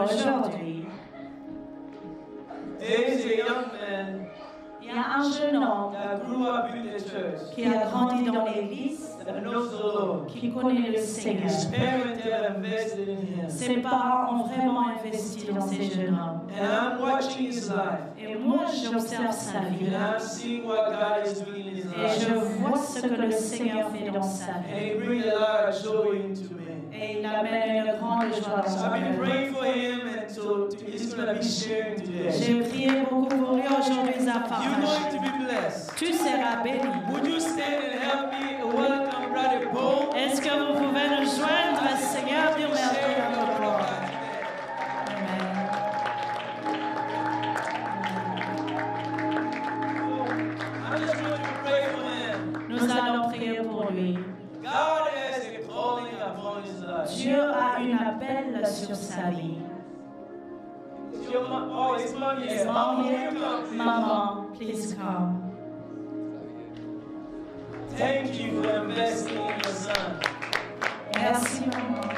Aujourd'hui, there's a young man il y a un jeune homme that grew up in the church qui a grandi dans l'église, that knows the Lord. qui connaît le Seigneur. His parents have invested in him. Ses parents ont vraiment investi dans ces jeunes hommes. And I'm watching his life. Et moi, j'observe sa vie. And I'm seeing what God is doing in his Et life. je vois ce que le Seigneur fait dans sa And vie. he brings a lot of joy into me. Et il amène une grande joie dans So son I've been cœur. praying for him, and so he's going to be sharing today. J'ai prié beaucoup pour lui aujourd'hui à You're going partager. to be blessed. Tu seras béni. Would you stand and help me welcome Brother Paul? Est-ce que vous pouvez nous joindre, Seigneur, Dieu merci à notre gloire. Amen. I'm just going to pray for him. Nous allons prier pour lui. God has a calling upon his life. Dieu a une appel sur sa vie. It's your mom. Oh, it's mommy. Is Yes. mom Mom, here? you come. Maman, please come. Thank you for investing in your son. Merci, maman.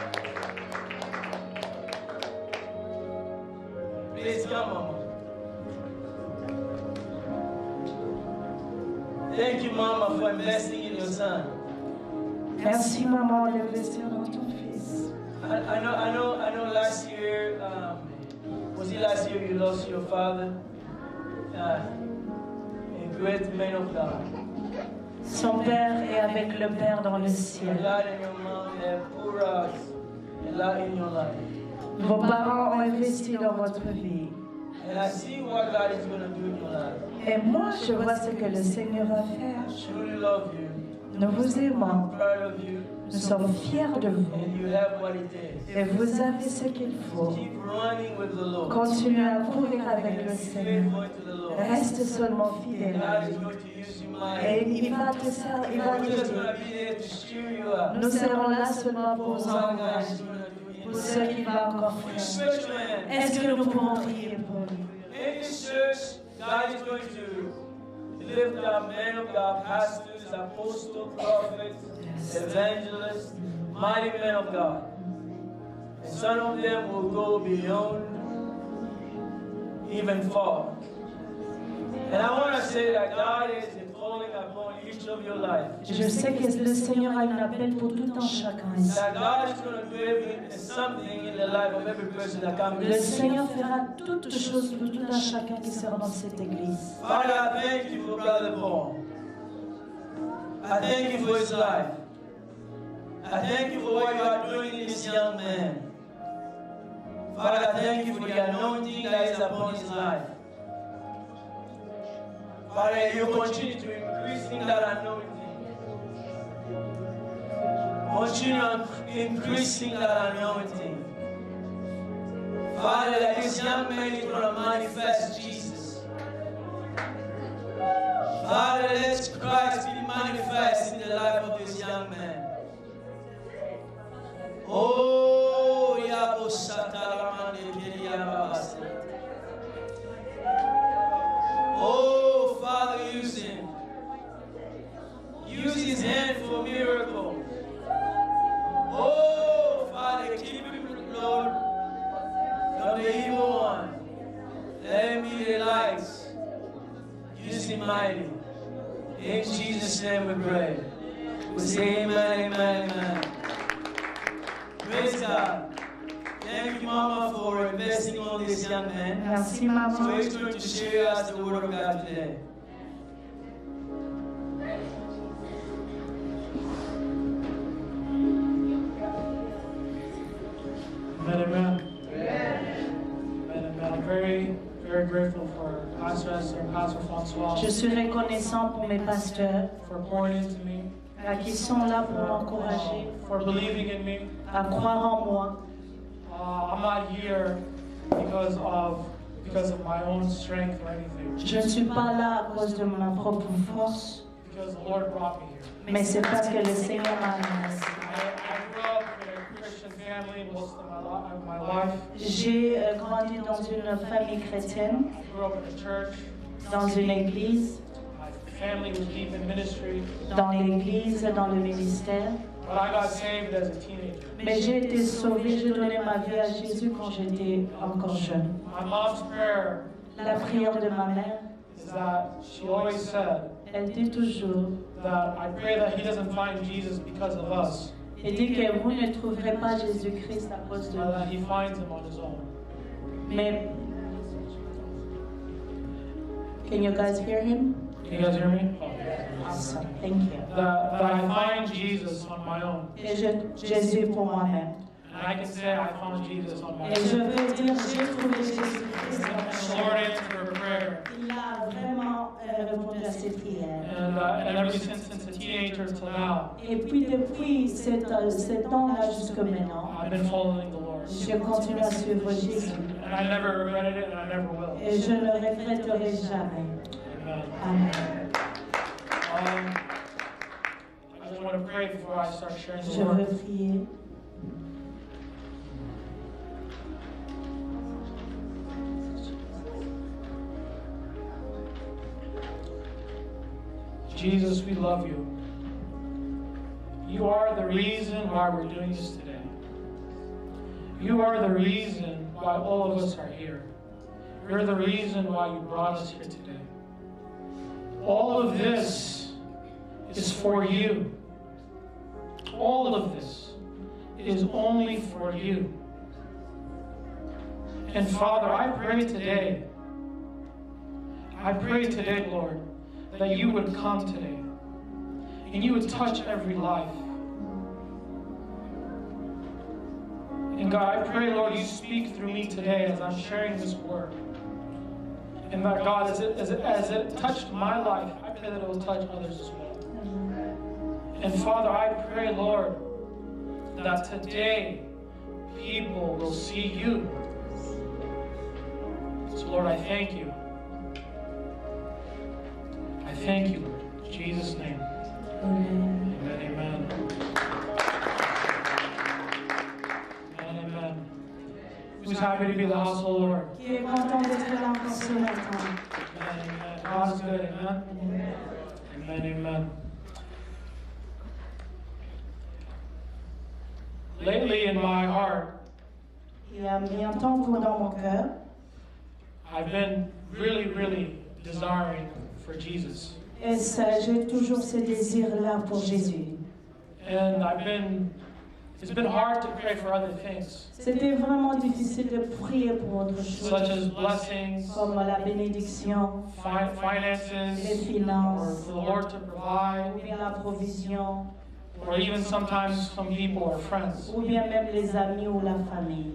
Please come, Mama. Thank you, Mama, for investing in your son. Merci, maman, d'investir dans ton fils. I know. Last year, was it last year you lost your father? A great man of God. Son père est avec le Père dans le ciel. God and your mom have poured out a lot in your life. Vos parents ont investi dans votre vie. And I see what God is going to do in your life. Et moi, je vois ce que le Seigneur va faire. I truly love you. Nous vous aimons. I'm proud of you. Nous sommes fiers de vous. And you have what it takes. Et vous avez ce qu'il faut. Keep running with the Lord. Continuez à courir avec le Be Seigneur. faithful to the Lord. Reste seulement fidèle à God is lui. going to use you mightily. Et il va te servir, il va We're just going t'aider. to be there to cheer you up. Nous serons là seulement pour vous What God encourager, is going to do in pour your ce life. qu'il va encore Would you faire. stretch your hand? Est-ce que nous pouvons prier pour lui? In this church, God is going to lift up men of God, pastors, apostles, prophets, evangelists, mighty men of God. And some of them will go beyond, even far. And I want to say that God is calling upon each of your life. Je sais que le Seigneur a un appel pour tout un chacun ici. That God is going to do something in the life of every person that comes Le in. Seigneur fera toutes choses pour tout un chacun qui sera dans cette église. Father, I thank you for Brother Paul. I thank you for his life. I thank you for what you are doing in this young man. Father, I thank you for the anointing that is upon his life. Father, you continue to increase in that anointing. Continue increasing that anointing. Father, that this young man is going to manifest Jesus. Father, let Christ be manifest in the life of this young man. Oh, Yabo Sataramande Kiriababasa. Oh, Father, use him. Use his hand for miracle. Oh, Father, keep him, Lord, from the evil one. Let him be the lights. Use him mighty. In Jesus' name we pray. We say amen, amen, amen. Praise God. Thank you, Mama, for investing on this young man. Merci, So maman. he's going to share us the word of God today. Amen, amen. I'm very, very grateful for Pastor Esther and Pastor Francois Je suis reconnaissant pour mes pasteurs for pouring into me, qui sont là pour m'encourager, for believing in me. à croire en moi. I'm not here because of my own strength or anything. Je ne suis pas là à cause de ma propre force, Because the Lord brought me here. mais c'est parce que le Seigneur m'a amené. I grew up in a Christian family most of my life. J'ai grandi dans une famille chrétienne, I grew up in a church. dans une église, My family was deep in ministry. dans l'église, dans le ministère. But I got saved as a teenager. Mais j'ai été sauvé, j'ai donné ma vie à Jésus quand j'étais encore jeune. My mom's prayer La prière de ma mère, is that she always said elle dit toujours, that I pray that he doesn't find Jesus because of us, elle dit que vous ne trouverez pas Jésus-Christ à cause de but that nous. he finds him on his own. Mais, can you guys hear him? Can you guys hear me? Oh. Awesome, thank you. That I find Jesus on my own. Et Jésus pour moi-même. And I can say I found Jesus on my Et je own. veux dire, j'ai trouvé Jésus-Christ dans The ma Lord vie. answered her prayer. Il a vraiment répondu à cette prière. And ever since a teenager till now, Et puis depuis cet temps-là jusqu'à maintenant, I've been following the Lord. je continue à suivre Jésus. And I never regretted it, and I never will. Et je ne regretterai jamais. Amen. Amen. I just want to pray before I start sharing the Je veux word. prier. Jesus, we love you. You are the reason why we're doing this today. You are the reason why all of us are here. You're the reason why you brought us here today. All of this is for you. All of this is only for you. And Father, I pray today, Lord, that you would come today and you would touch every life. And God, I pray, Lord, you speak through me today as I'm sharing this word. And that, God, as it touched my life, I pray that it will touch others as well. And Father, I pray, Lord, that today people will see you. So, Lord, I thank you. I thank you, Lord. In Jesus' name. Amen. Amen, amen. Amen, amen. Who's happy to be the house of the Lord? Qui est content d'être là encore ce matin. Amen, amen. God is good, amen. Amen, amen. Lately in my heart, Il y a mis un temps dans mon cœur. I've been really desiring for Jesus. Et ça, j'ai toujours ce désir-là pour Jésus. And it's been hard to pray for other things, C'était vraiment difficile de prier pour autre chose, such as blessings, comme la bénédiction, les finances, or finances, for the Lord to ou provide, bien la provision, or even sometimes some people or friends. ou bien même les amis ou la famille.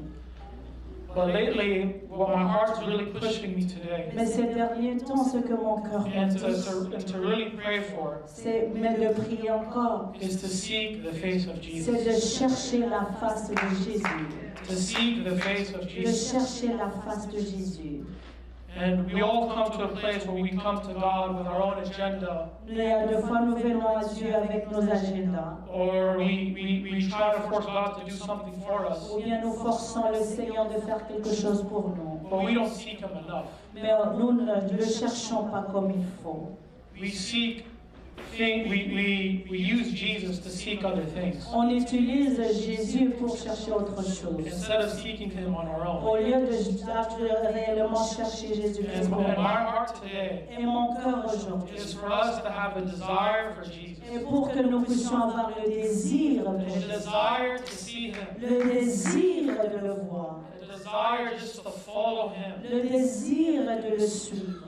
But lately, what my heart's really pushing me today, Mais ces derniers temps, ce que mon cœur me and pousse, to really pray for, c'est mais de prier encore, is to seek the face of c'est de Jesus. chercher la face de Jésus, To seek the face of de Jesus. chercher la face de Jésus. And we all come to a place where we come to God with our own agenda, Des fois, nous venons à Dieu avec nos agendas, or we try to force God to do something for us, ou bien nous forçons le Seigneur de faire quelque chose pour nous. but we don't seek Him enough. Mais nous ne le cherchons pas comme il faut. We use Jesus to seek other things On utilise Jésus pour chercher autre chose, instead of seeking Him on our au own. lieu de réellement chercher Jésus-Christ And pour my nous. heart today Et mon cœur aujourd'hui, is for us to have a desire for Jesus, et pour que nous puissions avoir le désir pour a Jésus, desire to see Him, le désir de le voir, a desire just to follow Him. le désir de le suivre.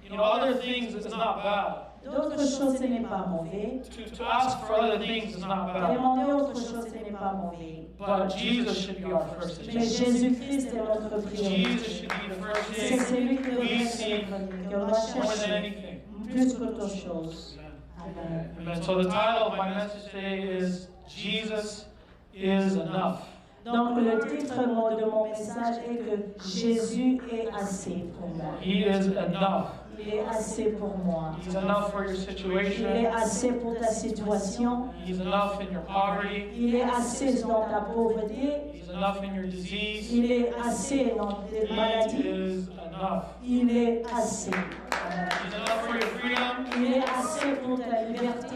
You know, other things is not bad. D'autres choses, ce n'est pas mauvais. To ask for other things is not bad. Demander autre chose, ce n'est pas mauvais. But Jesus should be our first Mais agenda. Jésus-Christ est notre priorité. Jesus should be the first C'est thing celui qui we devrait seek être premier, qu'on doit more than chercher anything. plus qu'autre chose. Amen. Amen. So the title of my message today is Jesus is enough. Donc le titre de mon message est que Jésus est assez pour moi. He is enough. Il est assez pour moi. He's enough for your Il est situation. assez pour ta situation. He's enough in your poverty. Il est assez dans ta pauvreté. He's enough in your disease. Il est assez dans tes He maladies. is enough. Il est assez. He's enough for your freedom. Il est assez pour ta liberté.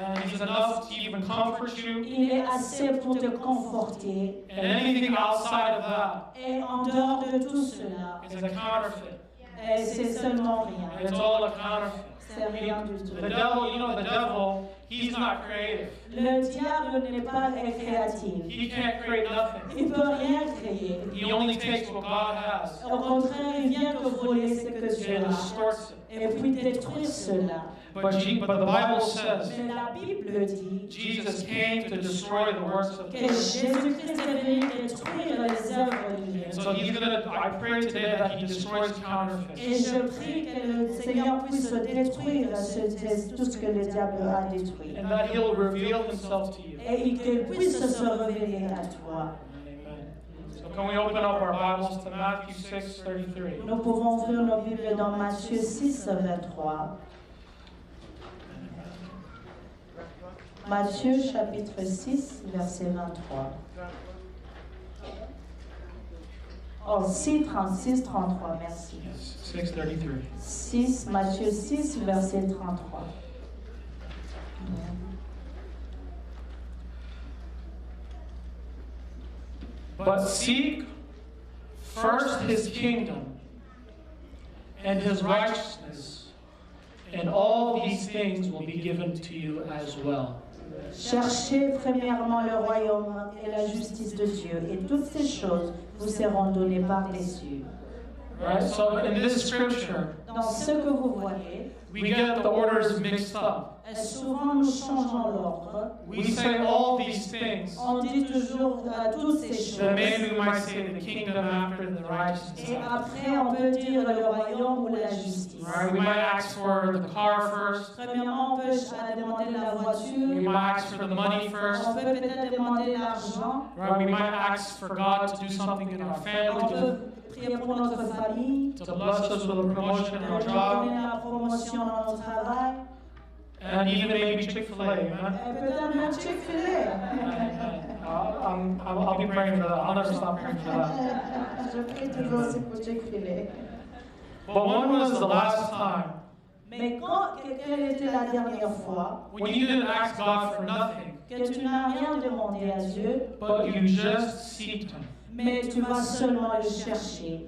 And He's enough to even comfort you. Il est assez pour te conforter. And anything outside of that Et en dehors de tout cela, is a counterfeit. c'est seulement rien. It's all a counterfeit. C'est rien du tout. The devil, you know, the devil, he's not creative. Le diable n'est pas créatif. He can't create nothing. Il ne peut rien créer. He only takes what God has Au contraire, il vient te voler ce que tu and as distorts it. et puis détruire cela. But the Bible says Mais la Bible dit Jesus came to destroy the works of que the devil. Jésus-Christ est venu détruire les œuvres du And diable. so he's gonna. I pray today that He destroys counterfeits. Et je prie que le Seigneur puisse détruire tout ce que le diable a détruit. And that He'll reveal Himself to you. Et qu'il puisse se révéler à toi. Amen. So can we open up our Bibles to Matthew 6:33? Nous pouvons ouvrir nos Bibles dans Matthieu 6, 23. Matthieu chapitre 6, verset 23. Oh, 6, 36, 33, merci. Yes, 6:33. 6, Matthieu 6, verset 33. But seek first His kingdom and His righteousness, and all these things will be given to you as well. Cherchez premièrement le royaume et la justice de Dieu, et toutes ces choses vous seront données par les cieux. Right? So in this scripture, Dans ce que vous voyez, we get the orders mixed up. souvent nous changeons l'ordre. We say all these things. On dit toujours toutes ces choses. Then maybe we might say the kingdom after the righteousness. Et après, on peut dire le royaume ou la justice. Right? We might ask for the car first. Premièrement, on peut demander la We voiture. might ask for the money first. On peut peut-être demander l'argent. Right? We might ask for God to do something in our On family, peut prier pour notre famille. to bless us with a promotion in our Donner job, la promotion dans notre travail. and even maybe Chick-fil-A. Amen? Et peut-être même Chick-fil-A. I'll be praying for that. I'll never stop praying for that. Je prie toujours aussi pour Chick-fil-A. But when was the last time Mais quelle était la dernière fois when you didn't ask God for nothing, que tu n'as rien demandé à Dieu, but you just seeked Him? mais tu vas seulement le chercher?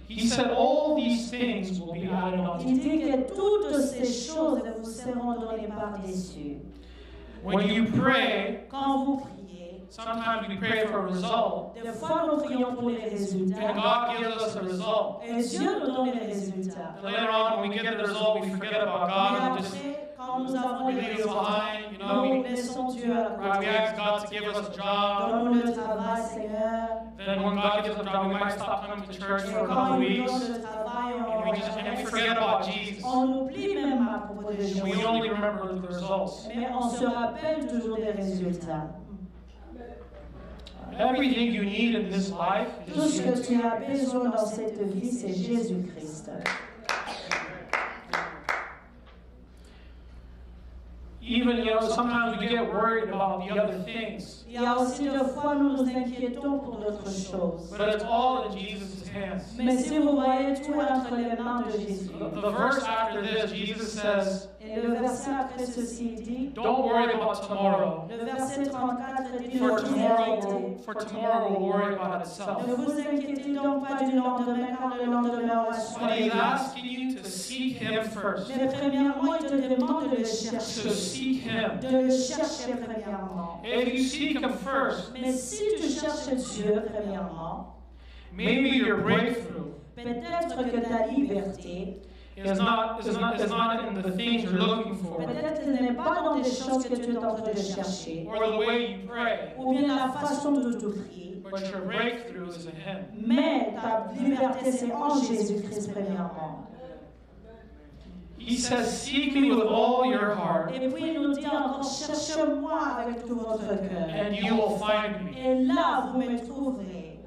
He said all these things will be added on Il you. dit que toutes ces choses vous seront données par les cieux. When you pray, Quand vous priez, sometimes we pray for a result, des fois nous prions pour les and résultats, God gives us a result. et Dieu nous donne les résultats. And later on, when we get the result, we forget about Mais God and just après, quand nous avons les leave it résultats, behind. You nous know, laissons Dieu à right? We côté. ask God to give us a job. Donne-nous le travail, Seigneur. Then when God gives us a job, we might stop coming to church Et for a quand couple of il nous weeks, donne le travail, and we forget about Jesus. on oublie même à propos de We Jésus. only remember the results. Mais on se rappelle toujours des résultats. Everything you need in this life Tout is ce que tu as besoin dans cette vie, c'est Jésus-Christ. even, you know, sometimes we get worried about the other things. Il y a aussi des fois nous nous inquiétons pour d'autres choses. But it's all in Jesus' hands. Mais si vous voyez tout entre les mains de Jésus. The verse after this, Jesus says, Et le verset après ceci dit, don't worry about tomorrow, le verset 34 dit, for ne vous inquiétez. tomorrow will worry about itself. Ne vous inquiétez donc pas du lendemain, car le lendemain aura soin But de he's lui. asking you to seek Him first. Mais premièrement, il te demande de le To chercher. seek Him. De le chercher premièrement. If you seek Him first, Mais si tu cherches Dieu premièrement, maybe your breakthrough peut-être que ta liberté, is not in the things you're looking for, peut-être ce n'est pas dans les choses que tu es en train de chercher, or the way you pray, ou bien la façon dont tu pries, but your breakthrough is in Him. mais ta liberté c'est en Jésus-Christ premièrement. He says, seek me with all your heart, Et puis il nous dit encore, cherchez-moi avec tout votre cœur. and you will find me. Et là, vous me trouverez.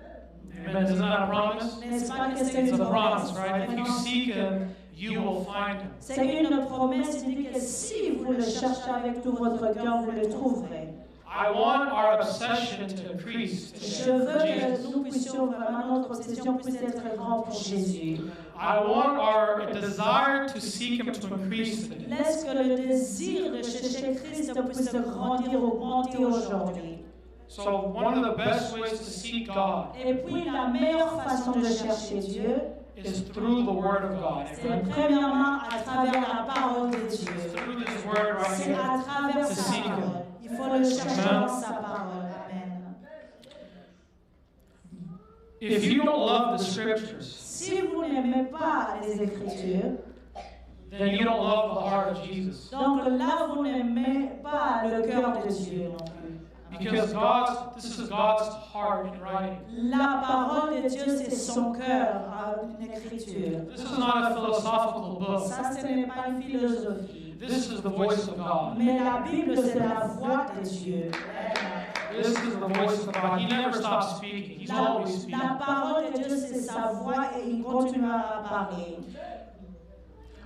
Amen. Isn't that a promise? N'est-ce pas que c'est It's une a promise, promesse? right? If you seek Him, you will find Him. C'est une promesse, il dit que si vous le cherchez avec tout votre cœur, vous le trouverez. I want our obsession to increase. Je veux que nous puissions vraiment, notre obsession puisse être grande pour Jésus. I want our desire to seek Him to increase today. Laisse que le désir de chercher Christ puisse grandir, augmenter aujourd'hui. So one of the best ways to seek God Et puis la meilleure façon de chercher Dieu, is through the Word of God. c'est premièrement à travers la parole de Dieu. Through this Word right C'est here. à travers To sa seek Him. parole. Il faut le chercher dans sa parole. Amen. If you don't love the Scriptures, Si vous n'aimez pas les Écritures, then you don't love the heart of Jesus. donc là vous n'aimez pas le cœur de Dieu non plus. Because this is God's heart in writing. La parole de Dieu, c'est son cœur en écriture. This is not a philosophical book. Ça, ce n'est pas une philosophie. This is the voice of God. Mais la Bible, c'est la voix de Dieu. This is the voice of God. He never stops speaking. He's always La speaking. parole de Dieu, c'est sa voix et il continuera à parler.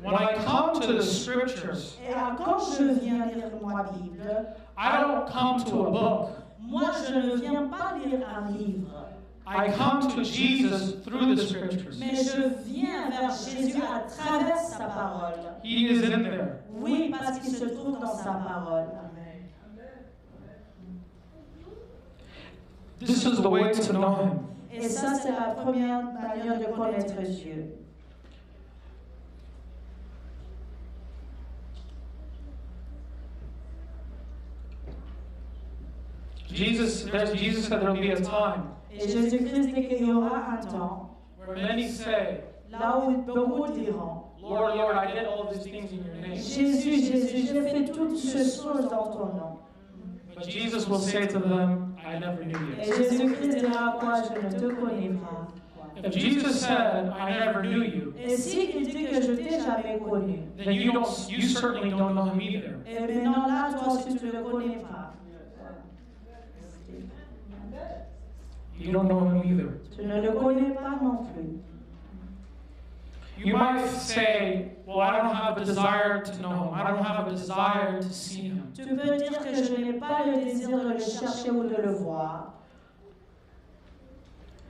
When I come to the Scriptures, Et quand je viens lire ma Bible, I don't come to a book. moi, je ne viens pas lire un livre. I come to Jesus through the Scriptures. Mais je viens vers Jésus à travers sa parole. He is in there. Oui, parce qu'il se trouve dans sa parole. This is the way to know Him. Et ça, c'est la première manière de connaître Dieu. Jesus said there will be a time Et Jésus-Christ dit qu'il y aura un temps where many say, là où beaucoup diront, Lord, Lord, I did all these things in your name. Jésus, Jésus, j'ai fait toutes ces choses dans ton nom. But Jesus will say to them, I never knew Et you. Jésus-Christ dira à quoi je ne te connais pas. If Jesus said, I never knew you, Et si il dit que je t'ai jamais connu, then you certainly don't know Him either. et maintenant là, toi aussi tu ne le connais pas. You don't know Him either. Tu ne le connais pas non plus. You might say, well, I don't have a desire to know Him. I don't have a desire to see Him. Tu peux dire que je n'ai pas le désir de le chercher ou de le voir.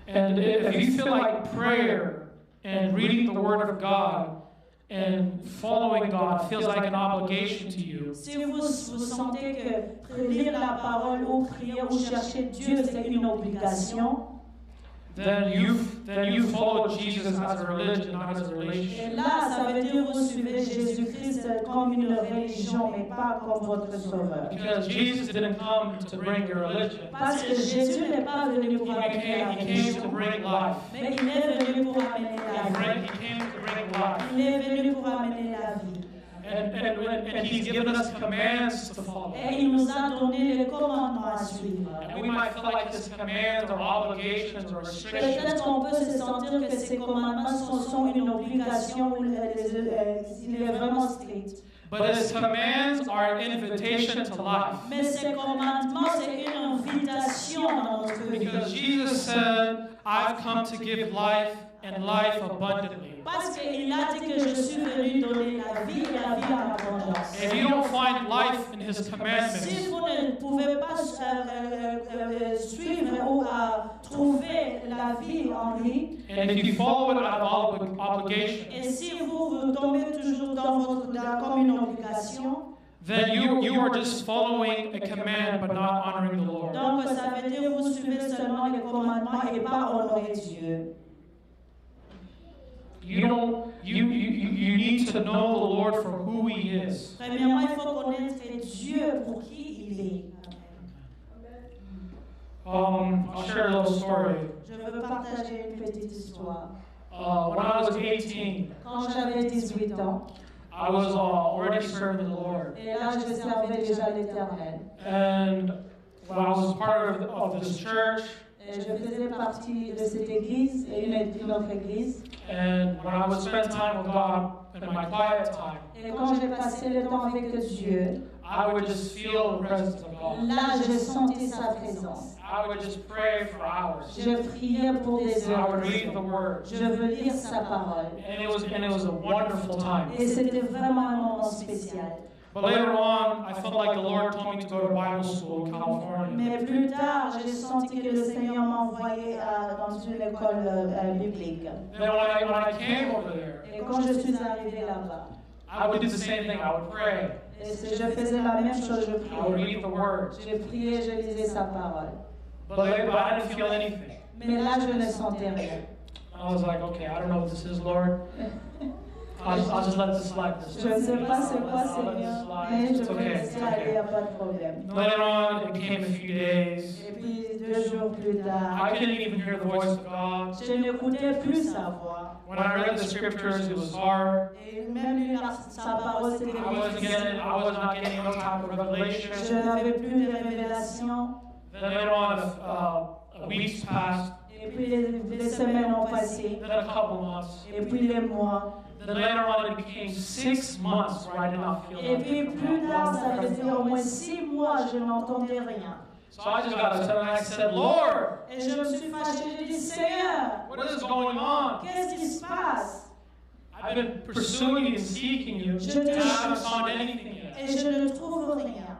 And if you feel like prayer and reading the Word of God and following God feels like an obligation to you, Si vous sentez que lire la parole ou prier ou chercher Dieu, c'est une obligation, then you follow Jesus as a religion, not as a et relationship. là, ça veut dire que vous suivez Jésus-Christ comme une religion, mais pas comme votre sauveur. Because Jesus didn't come to bring your religion. Parce que Jésus n'est pas venu pour amener la He came to religion, bring life. mais il est venu pour amener la vie. He came to bring life. Il est venu pour amener la vie. And He's given us commands to follow. Et il nous a donné les commandements à suivre. And we might feel like His commands are obligations or restrictions. Peut-être qu'on peut se sentir que ces commandements sont une obligation ou il est vraiment strict. But His commands are an invitation to life. Mais ces commandements, c'est une invitation dans notre vie. Because Jesus said, I've come to give life and life abundantly. Parce qu'il a dit que je suis venu donner la vie et la vie en abondance. If you don't find life in His Si commandments, vous ne pouvez pas suivre ou trouver la vie en lui, and if you follow it out of obligation, et si vous tombez toujours comme une obligation, then you are just following a command but not honoring the Lord. donc ça veut dire que vous suivez seulement les commandements et pas honorer Dieu. You need to know the Lord for who He is. Premièrement, il faut connaître Dieu pour qui il est. I'll share a little story. Je veux partager une petite histoire. When I was 18, Quand j'avais 18 ans, I was already serving the Lord. et là je servais déjà l'Éternel. And when I was part of this church, Et je faisais partie de cette église et une autre église. and when I would spend time with God in my quiet time, Et quand j'ai passé le temps avec Dieu, I would just feel the presence of God. là je sentais sa présence. I would just pray for hours. Je priais pour des I heures. would read the Word. Je veux lire sa parole. And it was a wonderful time. Et c'était vraiment un moment spécial. But later on, I felt like the Lord told me to go to Bible school in California. Mais plus tard, j'ai senti que le Seigneur m'envoyait dans une école biblique. Then when I came over there, Et quand je suis arrivée là-bas, I would do the same thing. I would pray. et je faisais la même chose, je I would priais. read the words. Je priais, je lisais sa parole. But I didn't feel anything. Mais là, je ne sentais rien. I was like, okay, I don't know what this is, Lord. I'll just let this slide. Je ne sais pas c'est quoi, Seigneur, mais je It's peux okay. laisser aller, il n'y a pas de problème. Later on, it became a few days. Et puis, 2 jours plus tard, I couldn't even hear the voice of God. je n'écoutais plus sa voix. When I read the scriptures, it was hard. Et même lire sa parole, c'était difficile. I was not getting no type of revelation. Je n'avais plus de révélation. Then later on, weeks passed. Et puis les semaines ont passé. Then a couple months. Et puis les mois. Then later on, it became 6 months where I did not feel Et puis nothing. plus tard, ça faisait au moins 6 mois, je n'entendais rien. So I just got upset and I said, Lord, Et je me suis fâchée, j'ai dit, Seigneur, what is going on? qu'est-ce qui se passe? I've been pursuing and seeking you, and I haven't found anything yet. Et je ne trouve rien.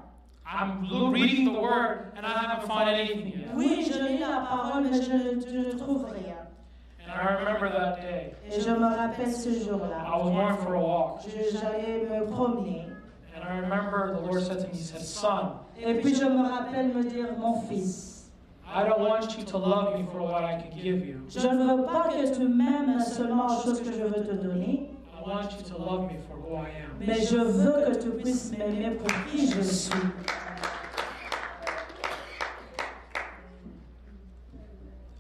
I'm reading the word and I haven't found anything yet. Oui, je lis la parole, mais je ne trouve rien. And I remember that day. Et je me rappelle ce jour-là. I was going for a walk. J'allais me promener. And I remember the Lord said to me, He said, Son, Et puis je me rappelle me dire, mon fils, I don't want you to love me for what I can give you. je ne veux pas que tu m'aimes seulement aux choses que je veux te donner, I want you to love me for who I am. mais je veux que tu puisses m'aimer pour qui je suis.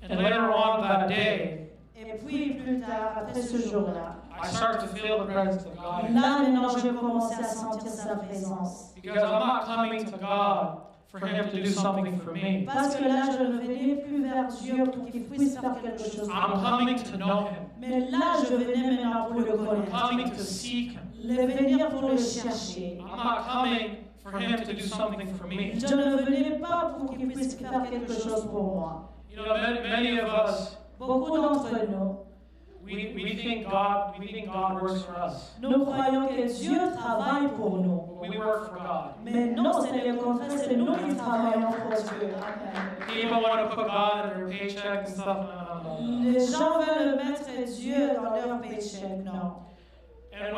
And later on that day, Et puis plus tard, après ce jour-là, I started to feel the presence of God. là maintenant je commençais à sentir sa présence. Because I'm not coming to God for Him to do something for me. Parce que là je ne venais plus vers Dieu pour qu'il puisse faire quelque chose pour I'm moi. coming to know Him. Mais là je venais maintenant pour le I'm connaître. coming to seek Him. Venir pour le chercher. I'm not coming for Him to do something for me. Je ne venais pas pour qu'il puisse faire quelque chose pour moi. You know, many of us, Beaucoup d'entre nous, we think God works for us. nous croyons que Dieu travaille pour nous. But we work for God. Mais non, c'est le contraire, c'est nous qui travaillons pour Dieu. People want to put God in their paycheck and stuff. No. Les gens veulent mettre Dieu dans leur paycheck, non. And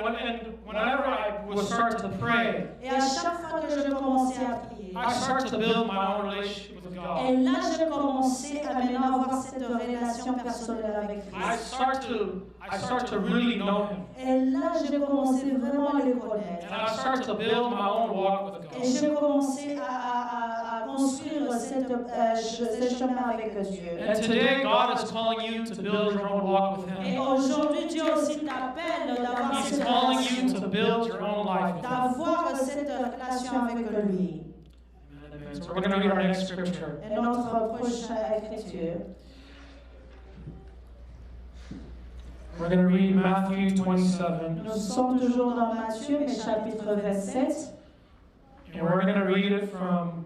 whenever I would start to pray, Et à chaque fois que je commençais à prier, I start to build my own relationship with et God. là je commençais à maintenant avoir cette relation personnelle avec I Christ. start to really know Him. Et là je commençais vraiment à le connaître. And I start to build my own walk with Et God. je commençais à construire ce chemin avec Dieu. And today, God is calling you to build your own walk with Et Him. aujourd'hui, Dieu aussi t'appelle d'avoir He's cette calling you relation, to build your own life with Him. d'avoir cette relation avec lui. Amen. So we're going to read our next scripture. Et notre prochaine écriture, We're going to read Matthew 27, nous sommes toujours dans Matthieu, mais chapitre 27, and we're going to read it from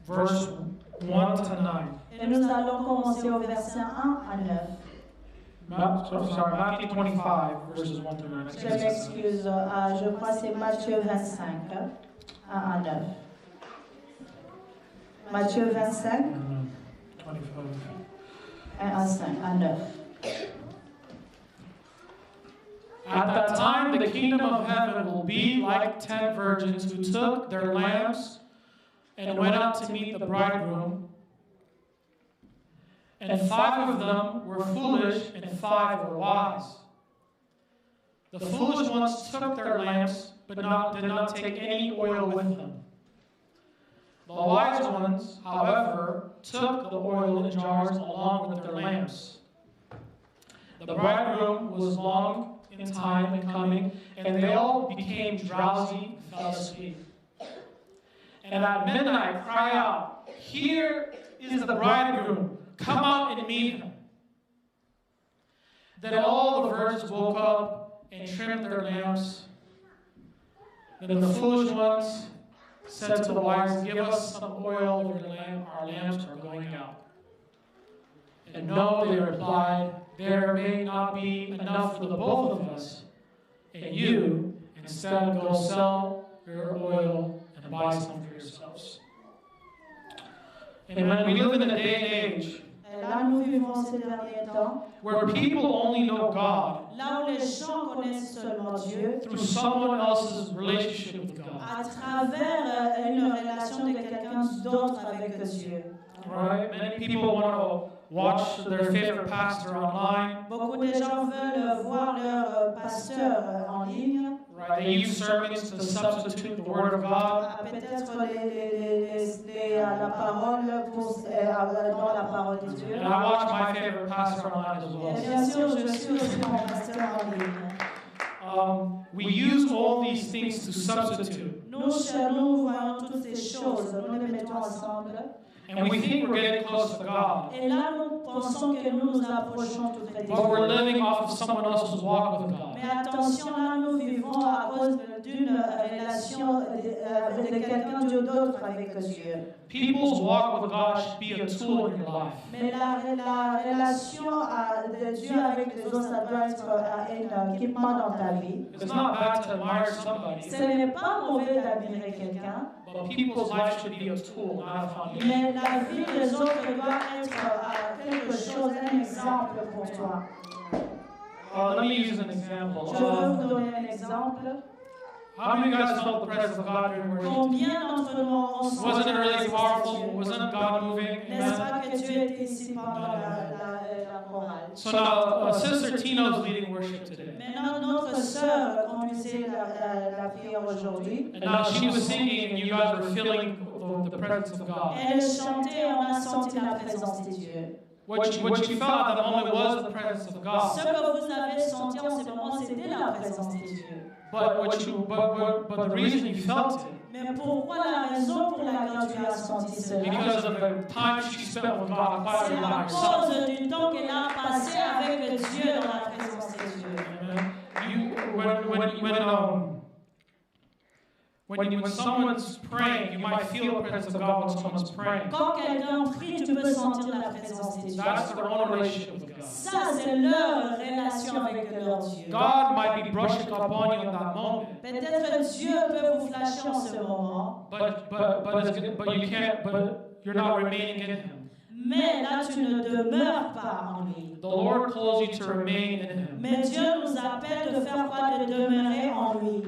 verse 1 to 9. et nous allons commencer au verset 1 à 9. Matthew 25, verses 1 to 9. Je m'excuse, je crois que c'est Matthieu 25, 1 à 9. Matthieu 25, 25. 1 à 5, à 9. At that time, the kingdom of heaven will be like 10 virgins who took their lamps and went out to meet the bridegroom. And 5 of them were foolish, and 5 were wise. The foolish ones took their lamps, but did not take any oil with them. The wise ones, however, took the oil in jars along with their lamps. The bridegroom was long in time in coming, and they all became drowsy and fell asleep. And at midnight cry out, "Here is the bridegroom, come out and meet him." Then all the virgins woke up and trimmed their lamps. Then the foolish ones said to the wise, "Give us some oil for the lamp, our lamps are going out." And no, they replied, "There may not be enough for the both of us, and you, Instead, go sell your oil and buy some for yourselves. Amen. We live in a day and age Là, nous vivons ces derniers temps where people only know God là où les gens connaissent seulement Dieu through someone else's relationship with God. à travers une relation de quelqu'un d'autre avec Dieu. Right? Many people want to watch their favorite pastor online. Beaucoup de gens veulent voir leur pasteur en ligne. Right? They use sermons to substitute the Word of God. Peut-être la parole dans la parole de Dieu. And I watch my favorite pastor online as Et well. bien sûr, je suis aussi mon pasteur en ligne. We use all these things to substitute. Nous voyons toutes ces choses, nous les mettons ensemble. And we think we're getting close to God. Et là, nous pensons que nous nous approchons tout près de But we're Dieu. living off of someone else's walk with God. Mais attention, là, nous vivons à cause d'une relation de quelqu'un d'autre avec Dieu. People's walk with God should be a tool in your life. Mais la relation de Dieu avec les autres, ça doit être un équipement dans ta vie. It's not bad to admire somebody, Ce n'est pas mauvais d'admirer quelqu'un, but people's life should be a tool, not a foundation. mais la vie des autres doit être quelque chose, un exemple pour toi. Let me use an example. Je veux vous donner un exemple. How many of you guys felt the presence of God during worship? Combien d'entre nous ont senti Wasn't it la really présence de powerful? Dieu? Wasn't God moving? N'est-ce Amen. pas que Dieu était ici pendant la chorale? So now, Sister Tino's leading worship today. Maintenant, notre sœur conduisait la prière aujourd'hui. And now she was singing, and you guys were feeling the presence of God. Elle chantait, on a senti la présence de Dieu. What you felt at that moment was the presence of Ce God. que vous avez senti en ce moment, c'était la présence de Dieu. But the reason you felt it, Mais pourquoi la raison pour laquelle tu as senti cela? because of the time she spent with God, C'est quietly by à herself. cause du temps qu'elle a passé avec Dieu dans la présence de Dieu. Amen. When someone's praying, you might feel the presence of God when someone's praying. Quand quelqu'un prie, tu peux sentir la présence de Dieu. That's their own relationship with God. Ça, c'est leur relation avec leur Dieu. God might be brushing up on you in that moment, Peut-être Dieu peut vous flasher en ce moment, but you're not remaining in Him. mais là, tu ne demeures pas en lui. The Lord calls you to remain in Him. Mais Dieu nous appelle de faire quoi? De demeurer en lui.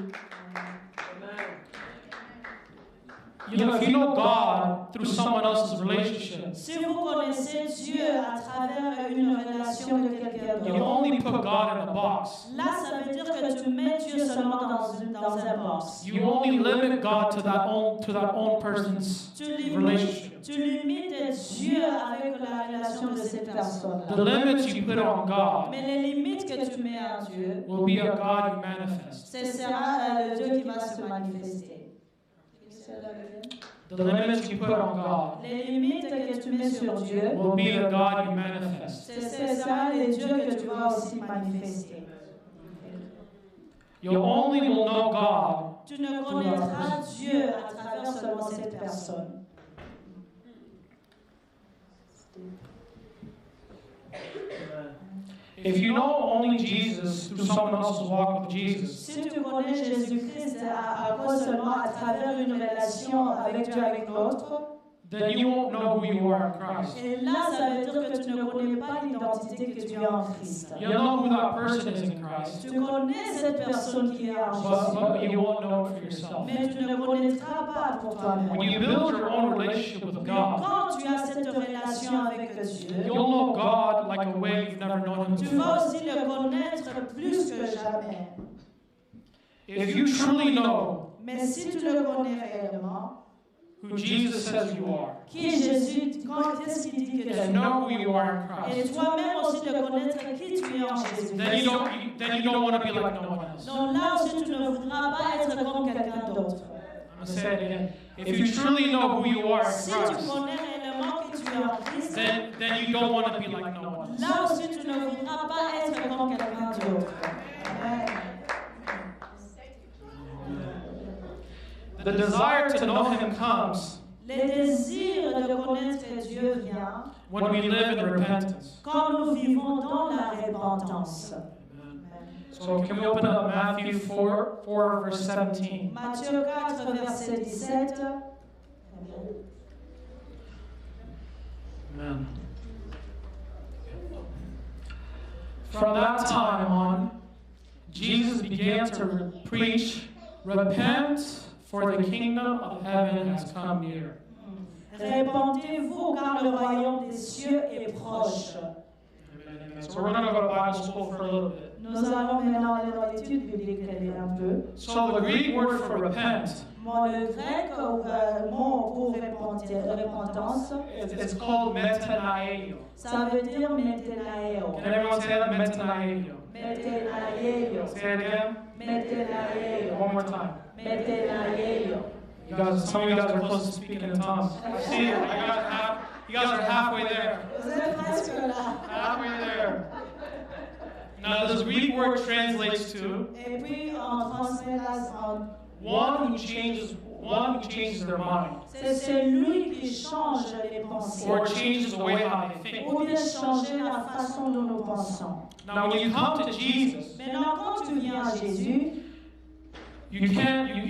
You know, if you know God through someone else's relationship, Si vous connaissez Dieu à travers une relation de quelqu'un you d'autre, only put God in a box. là, ça veut dire que tu mets Dieu seulement dans un box. You only limit God to that own person's relationship. Tu limites Dieu avec la relation de cette personne-là. The limits you put on God Mais les limites que tu mets à Dieu, will be a God you manifest. ce sera le Dieu qui va se manifester. The limits you put on God Les limites que tu mets sur Dieu, will be the God you manifest. c'est ça les dieux que tu vas aussi manifester. You only will know God Tu ne connaîtras Dieu à travers seulement cette personne. if you know only Jesus through someone else's walk with Jesus. Si tu connais Jésus-Christ à cause seulement à travers une relation avec Dieu, avec l'autre, Then you won't know who you are in Christ. et là, ça veut dire que tu ne connais pas l'identité que tu as en Christ. You'll know who that person is in Christ, Tu connais cette personne qui est en but Jésus, you won't know it for yourself. mais tu ne connaîtras pas pour toi-même. When you build your own relationship with God, Quand tu as cette relation avec Dieu, you'll know God like a way you've never known Him tu before. vas aussi le connaître plus que jamais. If you truly know Mais si tu le connais réellement, who Jesus says you are, qui est Jésus, qu'est-ce qu'il dit que tu and es, know who you are in et Christ, toi-même aussi de connaître qui tu es en Jésus. then you don't want to be like no one else. Donc là aussi, tu ne voudras pas être comme quelqu'un d'autre. I'm going to say it again. If you truly know who you are in Si tu Christ, connais réellement qui tu es en Christ, then you don't want to be like no one else. là aussi, tu ne voudras pas être comme quelqu'un d'autre. Amen. The desire to know Him comes Le désir de connaître Dieu vient when we live in repentance. quand nous vivons dans la repentance. So can we open up Matthew 4, verse 17? Matthieu 4, verset 17. Amen. From that time on, Jesus began to preach, "Repent, for the kingdom of heaven has come near." Répandez-vous, car le royaume des cieux est proche. Amen. So we're going to go to Bible school for a little bit. Nous allons maintenant aller dans l'étude biblique un peu. So the Greek word for repent, Le grec, mot pour repentance, it's called metanoeo. ça veut dire metanaeo. Can everyone say that? Metanoeo. Metanaeo. Say it again. Metanaeo. One more time. Metanaeo. You guys, some of you guys are close to speaking in tongues. I see it. You guys are halfway there. Vous êtes presque là. Halfway there. Now, this Greek word translates to Et puis on transmet là en one who changes their mind, c'est celui qui change les pensées. or changes the way how they think. Ou bien changer la façon dont nous pensons. Now, when you come to Jesus, Maintenant, quand tu viens à Jésus, you can't. When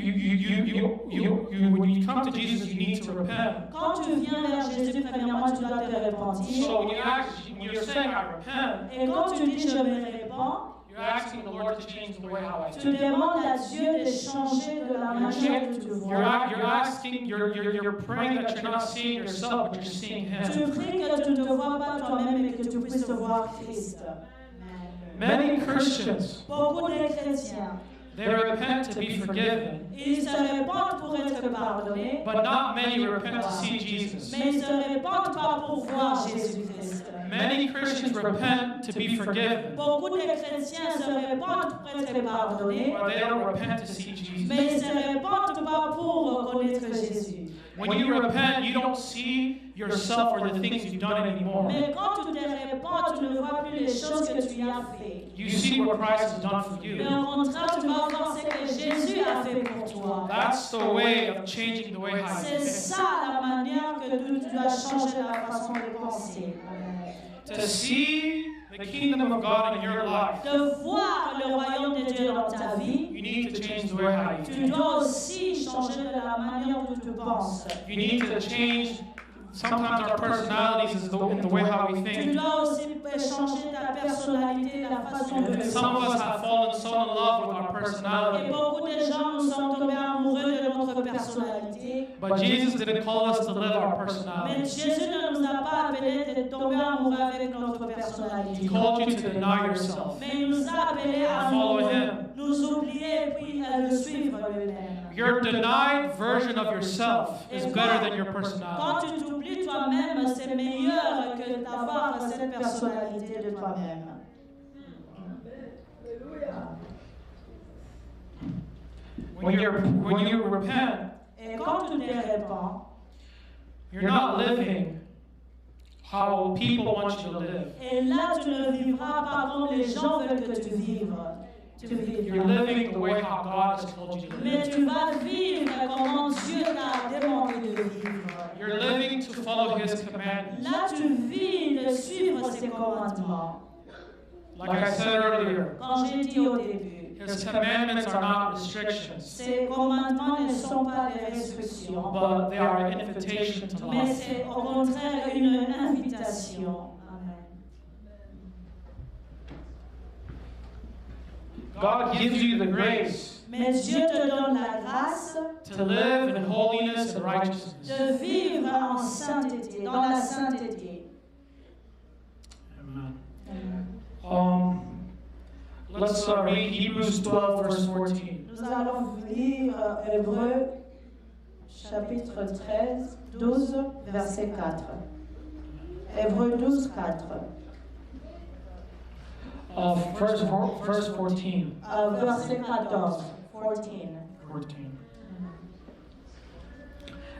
you come to Jesus, you need to repent. quand tu viens vers Jésus, premièrement, tu dois te repentir. So when you're saying I repent, Et quand tu dis je me répands, you're asking the Lord to change the way how I tu think. demandes à Dieu de changer de la manière que tu vois. You're praying that you're not seeing yourself, but you're seeing Tu Him. pries que tu ne te vois pas toi-même et que tu puisses te voir Christ. Many Christians, Beaucoup de chrétiens, they repent to be forgiven, ils se répandent pour être pardonnés, but not many repent to see Jesus. mais ils ne se répandent pas pour voir Jésus-Christ. Many Christians repent to be forgiven, Beaucoup de chrétiens se répandent pour être pardonnés, but they don't repent to see Jesus. mais ils ne se répandent pas pour reconnaître Jésus. When you repent, you don't see yourself or the things you've done anymore. Mais quand tu te répands, tu ne vois plus les choses que tu as fait. You see what Christ has done for Mais you. au contraire, tu vas voir ce que Jésus a fait pour toi. That's the way of changing the way how you C'est think. ça la manière que tu dois changer la façon de penser. To see the kingdom of God in your life, De voir le royaume de Dieu dans ta vie, you need to change the way how you tu think. dois aussi changer de la manière dont tu penses. You need to change. Sometimes our personalities is in the way how we Tu think. dois aussi changer ta personnalité, la façon de Some of us penser. have fallen so in love with our Et personality, beaucoup de gens nous sont tombés amoureux de notre personnalité. but Jesus didn't call us to live our Mais personality. Jésus ne nous a pas appelés de tomber amoureux avec notre He personnalité. called you to deny yourself. Mais il nous a appelés à Follow him. nous oublier et puis à le suivre lui-même. Your denied version of yourself is better than your Quand personality. tu t'oublies toi-même, c'est meilleur que d'avoir cette personnalité de toi-même. When you repent, Et quand tu te répands, you're not living how people want you to live. et là tu ne vivras pas comme les gens veulent que tu vives. You're living the way how God has told you to Mais live. tu vas vivre comment Dieu t'a demandé de vivre. You're living to follow His commandments. Là, tu vis de suivre ses commandements. Like I said earlier, Quand j'ai dit au début, His commandments are not restrictions, ces commandements ne sont pas des restrictions, but they are an invitation to mais life. c'est au contraire une invitation. Amen. God gives you the grace Mais Dieu te donne la grâce to live in holiness and righteousness. de vivre en sainteté, dans la sainteté. Amen. Amen. Let's read Hebrews 12, verse 14. Nous allons lire Hébreux, chapitre 12, verset 4. Hébreux 12, 4. Verse 14. Verset 14. 14.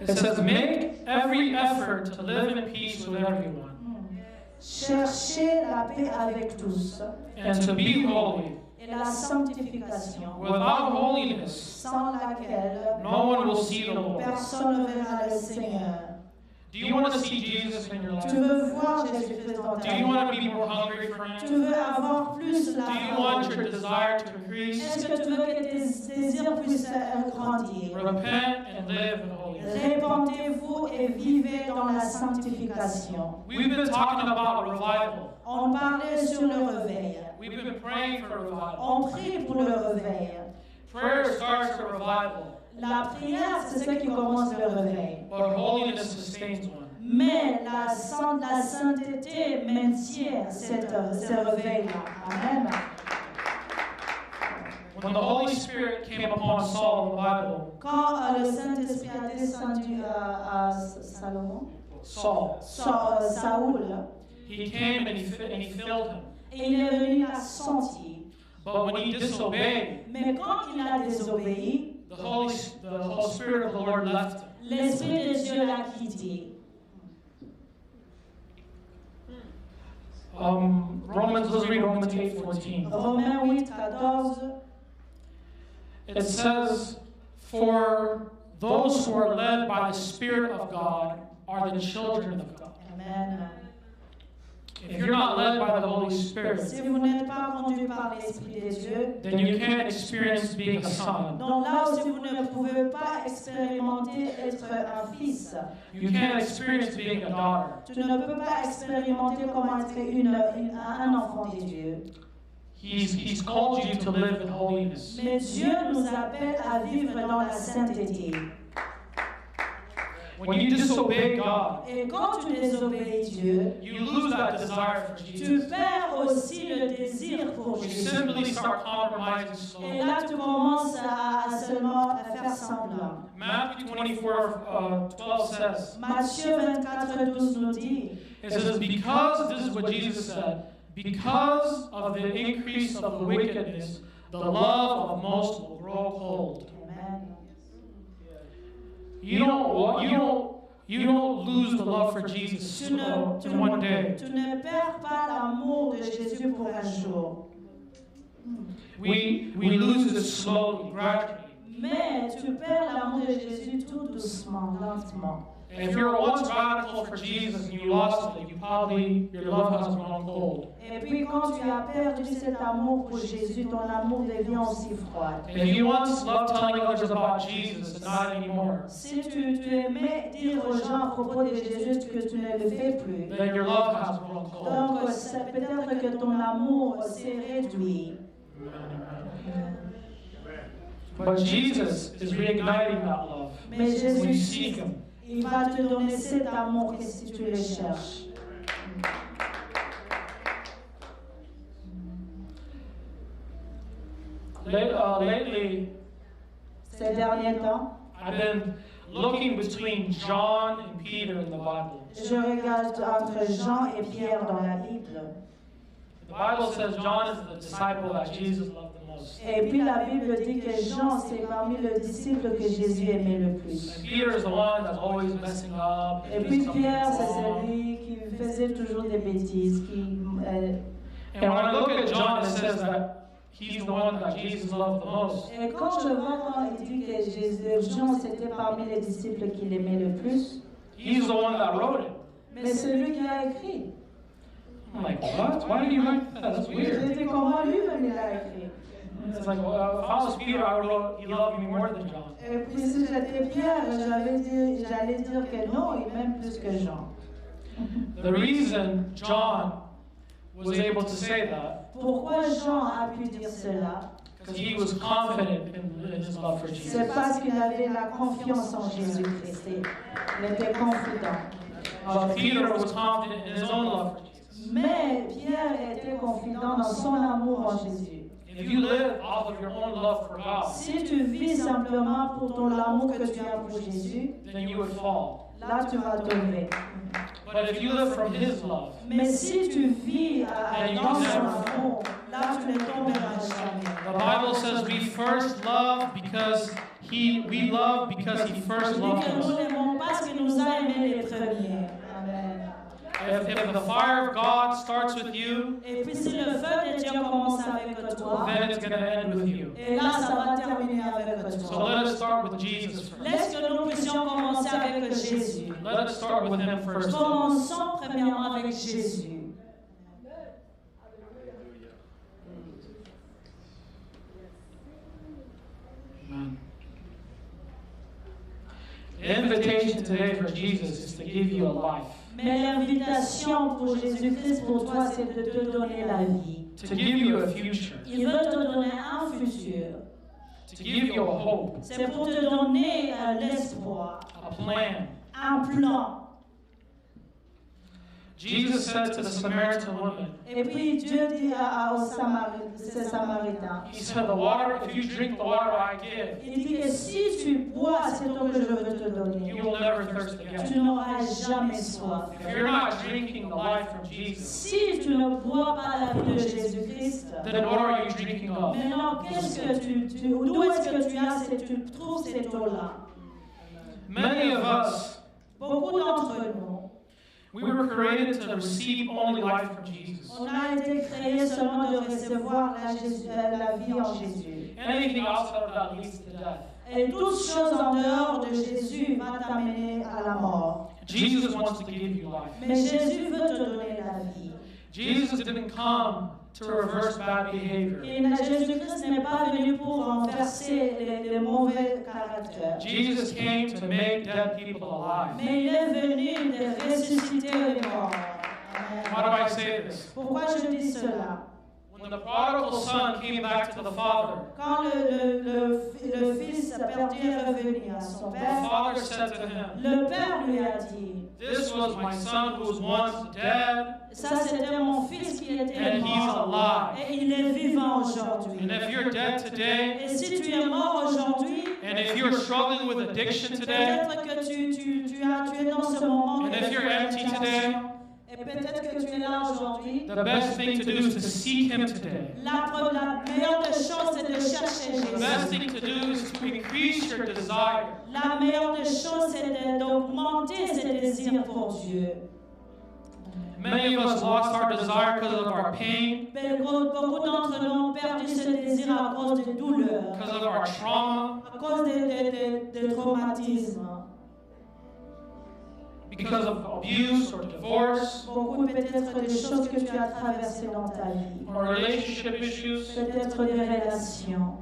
It says, make every effort to live in peace with everyone, Cherchez la paix avec tous and to be holy. et la sanctification, Without holiness, sans laquelle no one will see the Lord. personne ne verra le Seigneur. Do you want to see Jesus in your Tu life? veux voir avoir Jésus-Christ dans ta Do you vie? want to be more hungry for Tu Him? veux avoir plus la Do you faim? want your desire to increase? Est-ce que tu veux que tes désirs puissent grandir? Repent and live in holiness. Répandez-vous et vivez dans la sanctification. We've been talking about revival. On parlait sur le réveil. We've been praying for revival. On prie pour le réveil. Prayer starts a revival, La prière, c'est ce qui commence le réveil. but holiness sustains one. Mais la sainteté maintient ce réveil-là. Amen. When the Holy Spirit came upon Saul in the Bible, Quand le Saint-Esprit a descendu à Salomon, Saoul, he came and he filled him. et il est venu la sentir. But when he disobeyed, Mais quand il a désobéi, the Holy Spirit of the Lord left him. l'Esprit de Dieu l'a quitté. Let's read Romans 8:14. Romains 8:14. It says, "For those who are led by the Spirit of God are the children of God." Amen. If you're not led by the Holy Spirit, Si vous n'êtes pas conduit par l'Esprit de Dieu, then you can't experience being a son. donc là aussi vous ne pouvez pas expérimenter être un fils. You can't experience being a daughter. Tu ne peux pas expérimenter comment être un enfant de Dieu. He's called you to live in holiness. Mais Dieu nous appelle à vivre dans la sainteté. When you disobey God, Et quand tu désobéis Dieu, you lose that desire for tu Jesus. perds aussi le désir pour You Jésus. simply start compromising Et slowly. là, tu commences à seulement faire semblant. Matthew 24:12 says, Matthieu 24:12 nous dit, it says, because, this is what Jesus said, because of the increase of the wickedness, the love of most will grow cold. Amen. You don't lose the love for Jesus Tu in one day. ne perds pas l'amour de Jésus pour un jour. We lose it slowly, gradually. Mais tu perds l'amour de Jésus tout doucement, lentement. And if you were once radical for Jesus and you lost it, your love has grown cold. Et puis quand tu as perdu cet amour pour Jésus, ton amour devient aussi froid. And if you once loved telling others about Jesus and not anymore, Si tu aimais dire aux gens à propos de Jésus que tu ne le fais plus, then your love has grown cold. donc peut-être que ton amour s'est réduit. But Jesus is reigniting that love Mais when you Jésus, seek Him. il va te donner cet amour que si tu le cherches. Lately, Ces derniers temps, I've been looking between John and Peter in the Bible. je regarde entre Jean et Pierre dans la Bible. The Bible says John is the disciple that Jesus loved the most. Et puis la Bible dit que Jean, c'est parmi les disciples que Jésus aimait le plus. And Peter is the one that's always messing up. Et puis Pierre, c'est celui qui faisait toujours des bêtises. And when I look at John, it says that he's the one that Jesus loved the most. Et quand je vois quand il dit que Jean, c'était parmi les disciples qu'il aimait le plus, He's the one that wrote it. mais celui qui a écrit. I'm like, what? Why did you write that? That's Je weird. dis comment lui-même il a écrit. It's like, well, if I was Peter, I wrote, he loved me more than John. Et puis si j'étais Pierre, j'allais dire que non, il m'aime plus que Jean. The reason John was able to say that, Pourquoi Jean a pu dire cela? because he was confident in his love for Jesus. C'est parce qu'il avait la confiance en Jésus-Christ. Il était confident. But Peter was confident in his own love for Jesus. Mais Pierre était confident dans son amour en Jésus. If you live off of your own love for God, Si tu vis simplement pour ton amour que tu as pour Jésus, then you would fall. là tu vas tomber. But if you live from His love, Mais si tu vis dans son amour, là tu ne tomberas jamais. the Bible says we first love because we love because He first Il dit loved que nous us. n'aimons pas parce qu'il nous a aimés les premiers. Amen. If the fire of God starts with you, Et puis si le feu de Dieu commence avec toi, then it's going to end with you. et là ça va terminer avec So toi. let us start with Jesus first. Laisse que nous puissions commencer avec Jésus. Let us start with him first. Commençons premièrement avec Jésus. Amen. The invitation today for Jesus is to give you a life, Mais l'invitation pour Jésus-Christ pour toi, c'est de te donner la vie. to give you a future, Il veut te donner un futur. to give you a hope, C'est pour te donner l'espoir, a plan. un plan. Jesus said to the Samaritan woman, Et puis Dieu dit aux Samaritains, he said, the water, if you drink the water I give, il dit que si tu bois cette eau que je veux te donner, you will never thirst tu again. n'auras jamais soif. If you're not drinking the life from Jesus, Si tu ne bois pas la vie de Jésus-Christ, then what are you drinking of? maintenant qu'est-ce que d'où est-ce que tu as tu trouves cette eau-là? Many of us, Beaucoup d'entre nous, we were created to receive only life from Jesus. on a été créés seulement de recevoir la vie en Jésus. Anything outside of that leads to death. Et toute chose en dehors de Jésus va t'amener à la mort. Jesus wants to give you life. Mais Jésus veut te donner la vie. Jesus didn't come to reverse bad behavior. Et Jésus-Christ n'est pas venu pour renverser les mauvais caractères. Jesus came to make dead people alive. Mais il est venu de ressusciter les morts. Why do I say this? Pourquoi je dis cela? When the prodigal son came back to the father, Quand le fils perdu est revenu à son the père, father said to him, le père lui a dit, "This was my son who was once dead, ça c'était mon fils qui était and he's mort alive." et il est vivant aujourd'hui. And if you're dead today, Et si tu es mort aujourd'hui, and if you're struggling with addiction today, peut-être que tu es dans ce moment and if you're empty today, et peut-être que tu es là aujourd'hui, the best thing to do is to seek him today. la meilleure des choses c'est de chercher The best Jésus. thing to do is to increase your desire. La meilleure des choses c'est d'augmenter ses désirs pour Dieu. Many of us lost our desire because of our pain, Mais beaucoup d'entre nous ont perdu ce désir à cause des douleurs, because of our trauma, à cause des traumatismes. because of abuse or divorce, Beaucoup peut-être des choses que tu as traversées dans ta vie. or relationship issues. Peut-être des relations.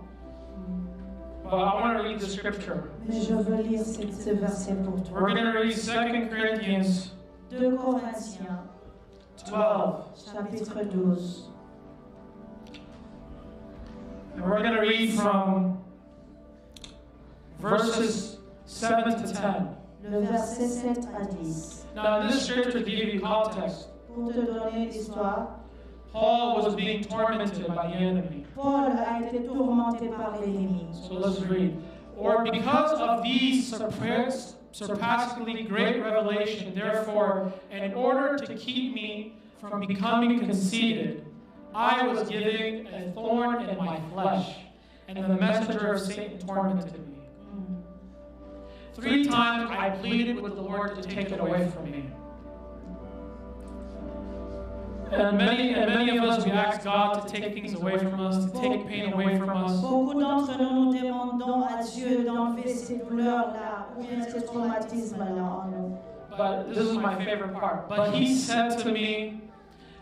But I want to read the scripture. Mais je veux lire ce verset pour toi. We're going to read 2 Corinthians 2 Corinthiens, 12. chapitre 12. And we're going to read from verses 7 to 10. Le verset 7 à 10. Now, in this scripture, to give you context, Pour te donner l'histoire, Paul was being tormented by the enemy. Paul a été tourmenté par l'ennemi. So let's read. Or because of these surpassingly great revelation, therefore, in order to keep me from becoming conceited, I was given a thorn in my flesh, and the messenger of Satan tormented me. 3 times I pleaded with the Lord to take it away from me. And many of us, we ask God to take things away from us, to take pain away from us. Beaucoup d'entre nous, nous demandons à Dieu d'enlever ces douleurs-là, ou bien ces traumatismes-là en nous. But this is my favorite part. But he said to me,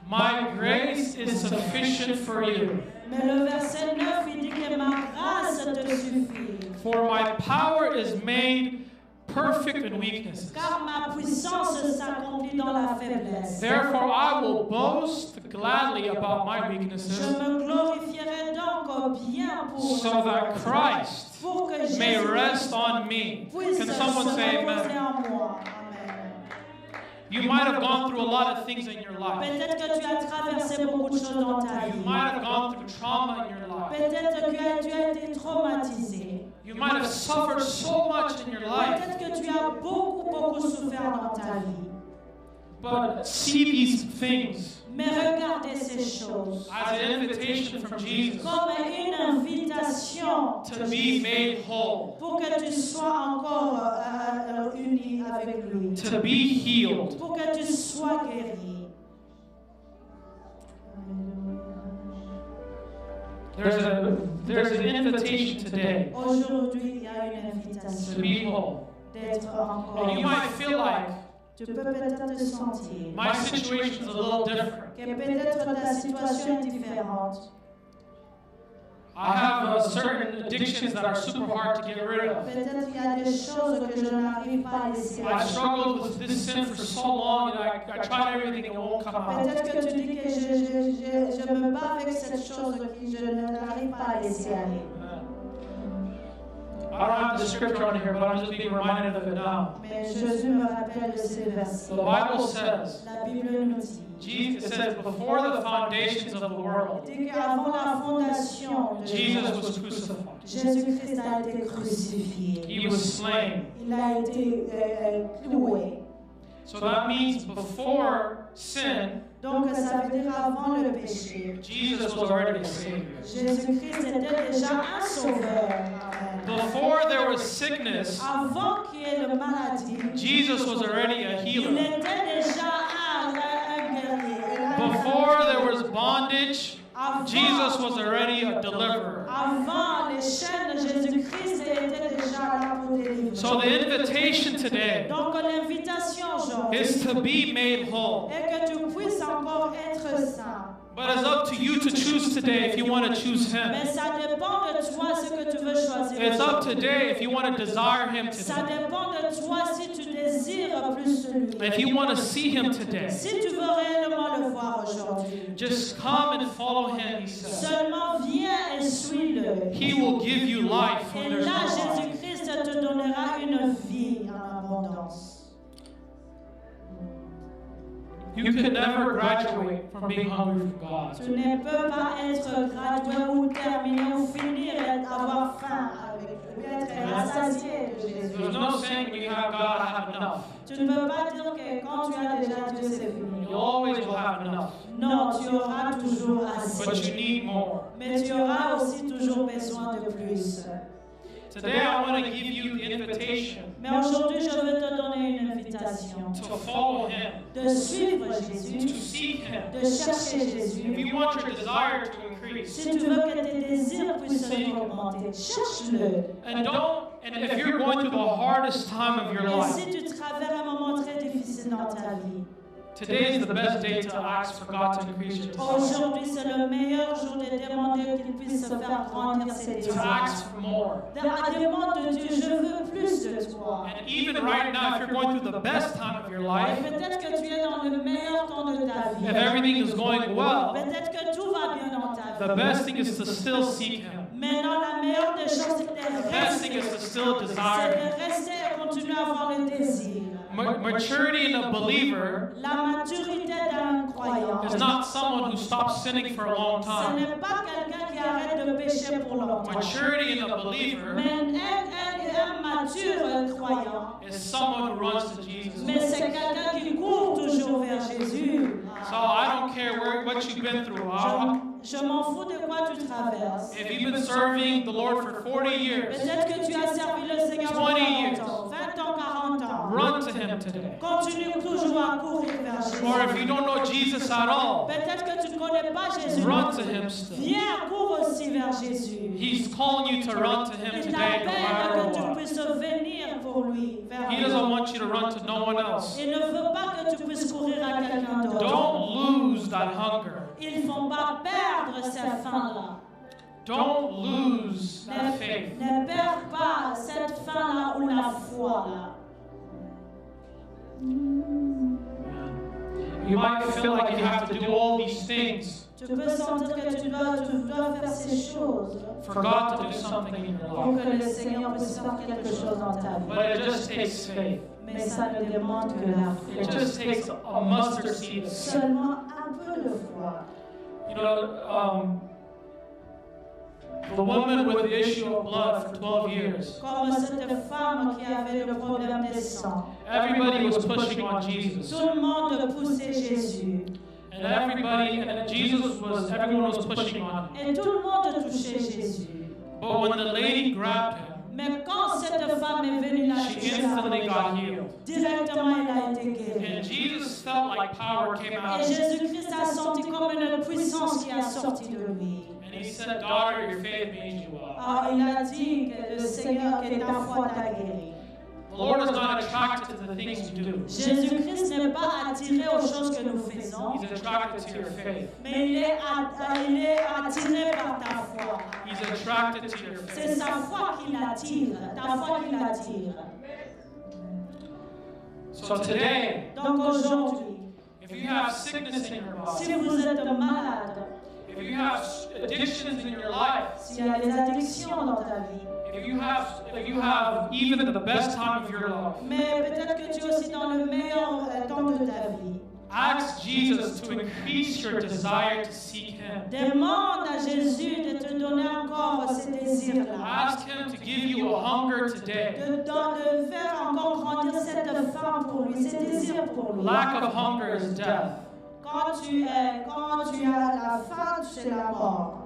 "My grace is sufficient for you, Mais le verset 9, il dit que ma grâce te suffit. for my power is made perfect in weaknesses. Car ma puissance s'accomplit dans la faiblesse. Therefore, I will boast gladly about my Je weaknesses, me glorifierai donc bien pour so that Christ pour que may Jésus rest on me." puisse Can se someone say reposer amen? en moi. Amen. You might have gone through a lot of things in your life. Peut-être que tu as traversé beaucoup de choses dans ta You vie. might have gone through trauma in your life. Peut-être que tu as été traumatisé. You might have suffered so much in your life. Peut-être que tu as beaucoup souffert dans ta vie. But see these things Mais regardez ces choses as an invitation from Jesus comme une invitation to be made whole, pour que tu sois encore uni avec lui, to be healed. pour que tu sois guéri. There's an invitation today Aujourd'hui, il y a une to invitation be whole. d'être encore. And you might feel like Tu peux peut-être te sentir my situation is a little different. que peut-être ta situation est différente. I have certain addictions that are super hard to get rid of. Peut-être qu'il y a des choses que je n'arrive pas à laisser I've aller. struggled with this sin for so long, and I tried everything, it won't come out. Peut-être que tu dis que je me bats avec cette chose que je n'arrive pas à laisser aller. I don't have the scripture on here, but I'm just being reminded of it now. Mais Jésus me rappelle de ces versets. The Bible says, La Bible nous dit Jesus says, before the foundations of the world, qu'avant la fondation de Jesus was crucified. Jésus-Christ a été crucifié. He was slain. Il a été cloué. So that means before sin, Donc ça veut dire avant le péché. Jesus was already a Savior. Jésus-Christ était déjà un sauveur. Amen. Before there was sickness, Avant qu'il y ait la maladie, Jesus was already a il healer. était déjà un guerrier. Before there was bondage, Jesus was already a deliverer. Avant les chaînes, Jésus-Christ était déjà là pour délivrer. So the invitation today Donc l'invitation aujourd'hui is to be made whole. est que tu puisses encore être saint. But it's up to you to choose today if you want to choose Him. Mais ça dépend de toi ce que tu veux choisir. It's up today if you want to desire Him Ça today. dépend de toi si tu désires plus de lui. If you want to see Him today, Si tu veux réellement le voir aujourd'hui, just come and follow Him, He says. seulement viens et suis-le. He will give you life Et when there's no là, life. Jésus-Christ te donnera une vie en abondance. You can never graduate from being hungry for God. Tu ne peux pas être gradué ou terminé ou finir et avoir faim avec être rassasié de There's Jésus. no saying when you have God, I have enough. Tu ne peux pas dire que quand tu as déjà Dieu, c'est fini. You always will have enough. Non, tu auras toujours But assez. you need more. Mais tu auras aussi toujours besoin de plus. Today I want to give you the invitation Mais aujourd'hui, je veux te donner une invitation to follow Him, de suivre to Jésus, seek Him. de chercher If Jésus. you want your desire to increase, Si tu veux que tes désirs puissent augmenter, cherche-le. and if you're going through the hardest time of your Et life, si tu traverses un moment très difficile dans ta vie, today is the best day to ask for God to increase your desire, aujourd'hui c'est le meilleur jour de demander qu'il puisse faire grandir ses to désirs. ask for more. Demande de Dieu, je veux plus de toi. And even right now, if you're going through the best time of your Et life, peut-être que tu es dans le meilleur temps de ta vie. if everything is going well, Peut-être que tout va bien dans ta the vie. best thing is to still seek Him. Mais non, la meilleure des choses, c'est The best thing is to still c'est desire Him. de rester et continuer à avoir le désir. Maturity in a believer La maturité d'un croyant, is not someone who stops sinning for a long ce time. n'est pas quelqu'un qui arrête de pécher pour longtemps. Maturity in a believer Mais un mature croyant, is someone who runs to Jesus. mais c'est quelqu'un qui court toujours vers Jésus. So I don't care what you've been through. Je m'en fous de quoi tu traverses. If you've been serving the Lord for 40 years, Peut-être que tu as servi le Seigneur pendant 20 years. 40 ans, 20 ans, 40 ans. run to Him today. Continue toujours à courir vers Jésus. Or if you don't know Jesus at all, Peut-être que tu ne connais pas Jésus. run to Him still. Viens, cours aussi vers Jésus. He's calling you to run to Him Il today, no matter t'appelle que tu what. puisses venir pour lui, vers He lui. doesn't want you to run to no one else. Il ne veut pas que tu puisses courir à quelqu'un d'autre. Don't lose that hunger. Il ne faut pas perdre cette faim-là. Don't lose that faith. Ne perds pas cette faim-là ou la foi-là. You might feel like you have to do all these things Tu peux sentir que tu dois faire ces choses for God to do something in your pour life. que le Seigneur puisse faire quelque chose dans ta vie. But it just takes faith. Mais ça ne demande que la It foi. just takes a mustard seed of faith. Seulement un peu de foi. You know, the woman with the issue of blood for 12 years. Comme cette femme qui avait le problème de sang. Everybody was pushing on Jesus. Tout le monde poussait Jésus. And everyone was pushing on him. Et tout le monde touchait Jésus. But when the lady grabbed him, Mais quand cette femme est venue la she toucher, instantly got healed. directement il a été guéri. And Jesus felt like power came out Et of him. Jésus-Christ a senti comme une puissance qui a sorti de lui. And he said, "Daughter, your faith made you well." Alors il a dit que le Seigneur, que ta foi t'a guéri. The Lord is not attracted to the things you do. Jésus-Christ n'est pas attiré aux choses que nous faisons, He's attracted to your faith. mais il est attiré par ta foi. He's attracted to your C'est faith. sa foi qui l'attire, ta foi qui l'attire. So today, Donc aujourd'hui, if you have sickness in your si body, vous êtes malade, if you have addictions in your life, s'il y a des addictions dans ta vie, if you have even the best time of your life, mais peut-être que tu es aussi dans le meilleur temps de ta vie, ask Jesus to increase your desire to seek Him. demande à Jésus de te donner encore ces désirs-là, Ask Him to give you a hunger today. de faire encore grandir cette faim pour lui, ces désirs pour lui. Lack of hunger is death. Quand tu as la faim, c'est la mort.